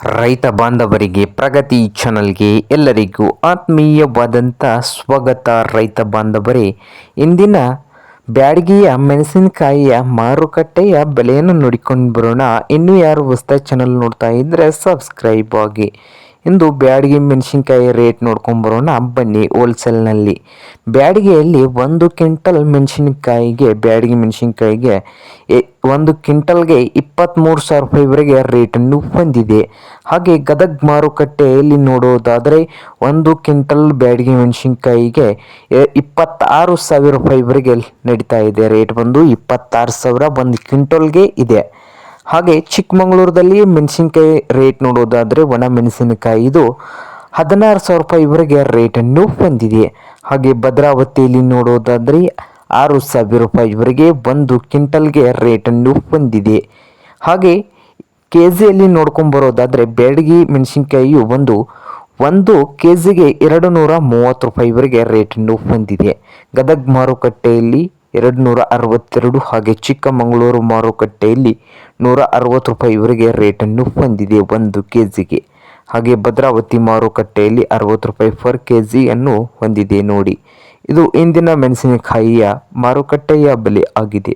ರೈತ ಬಾಂಧವರಿಗೆ ಪ್ರಗತಿ ಚಾನಲ್ಗೆ ಎಲ್ಲರಿಗೂ ಆತ್ಮೀಯವಾದಂಥ ಸ್ವಾಗತ. ರೈತ ಬಾಂಧವರೇ, ಇಂದಿನ ಬ್ಯಾಡಗಿಯ ಮೆಣಸಿನಕಾಯಿಯ ಮಾರುಕಟ್ಟೆಯ ಬೆಲೆಯನ್ನು ನೋಡಿಕೊಂಡು ಬರೋಣ. ಇನ್ನೂ ಯಾರು ಹೊಸ ಚಾನಲ್ ನೋಡ್ತಾ ಇದ್ದರೆ ಸಬ್ಸ್ಕ್ರೈಬ್ ಆಗಿ. ಇಂದು ಬ್ಯಾಡಗಿ ಮೆಣಸಿನಕಾಯಿ ರೇಟ್ ನೋಡ್ಕೊಂಡು ಬರೋಣ ಬನ್ನಿ. ಹೋಲ್ಸೇಲ್ನಲ್ಲಿ ಬ್ಯಾಡಗಿಯಲ್ಲಿ 1 ಕ್ವಿಂಟಲ್ ಮೆಣಸಿನಕಾಯಿಗೆ ಬ್ಯಾಡಗಿ ಮೆಣಸಿನಕಾಯಿಗೆ 1 ಕ್ವಿಂಟಲ್ಗೆ 23,000 ರೂಪಾಯಿವರೆಗೆ ರೇಟನ್ನು ಹೊಂದಿದೆ. ಹಾಗೆ ಗದಗ ಮಾರುಕಟ್ಟೆಯಲ್ಲಿ ನೋಡೋದಾದರೆ 1 ಕ್ವಿಂಟಲ್ ಬ್ಯಾಡಗಿ ಮೆಣಸಿನಕಾಯಿಗೆ 26,000 ರೂಪಾಯಿವರೆಗೆ ನಡೀತಾ ಇದೆ. ರೇಟ್ ಬಂದು 26,000 1 ಕ್ವಿಂಟಲ್ಗೆ ಇದೆ. ಹಾಗೆ ಚಿಕ್ಕಮಗಳೂರಲ್ಲಿ ಮೆಣಸಿನಕಾಯಿ ರೇಟ್ ನೋಡೋದಾದರೆ ಒಣ ಮೆಣಸಿನಕಾಯಿ ಇದು 16,000 ರೂಪಾಯಿವರೆಗೆ ರೇಟನ್ನು ಹೊಂದಿದೆ. ಹಾಗೆ ಭದ್ರಾವತಿಯಲ್ಲಿ ನೋಡೋದಾದರೆ 6,000 ರೂಪಾಯಿವರೆಗೆ 1 ಕ್ವಿಂಟಲ್ಗೆ ರೇಟನ್ನು ಹೊಂದಿದೆ. ಹಾಗೆ ಕೆ ಜಿಯಲ್ಲಿ ನೋಡ್ಕೊಂಬರೋದಾದರೆ ಬ್ಯಾಡಗಿ ಮೆಣಸಿನಕಾಯಿಯು ಒಂದು ಕೆ ಜಿಗೆ 230 ರೂಪಾಯಿವರೆಗೆ ರೇಟನ್ನು ಹೊಂದಿದೆ. ಗದಗ ಮಾರುಕಟ್ಟೆಯಲ್ಲಿ 262, ಹಾಗೆ ಚಿಕ್ಕಮಗಳೂರು ಮಾರುಕಟ್ಟೆಯಲ್ಲಿ 160 ರೂಪಾಯಿವರೆಗೆ ರೇಟನ್ನು ಹೊಂದಿದೆ 1 ಕೆ ಜಿಗೆ. ಹಾಗೆ ಭದ್ರಾವತಿ ಮಾರುಕಟ್ಟೆಯಲ್ಲಿ 60 ರೂಪಾಯಿ ಪರ್ ಕೆ ಜಿಯನ್ನು ಹೊಂದಿದೆ ನೋಡಿ. ಇದು ಇಂದಿನ ಮೆಣಸಿನಕಾಯಿಯ ಮಾರುಕಟ್ಟೆಯ ಬೆಲೆ ಆಗಿದೆ.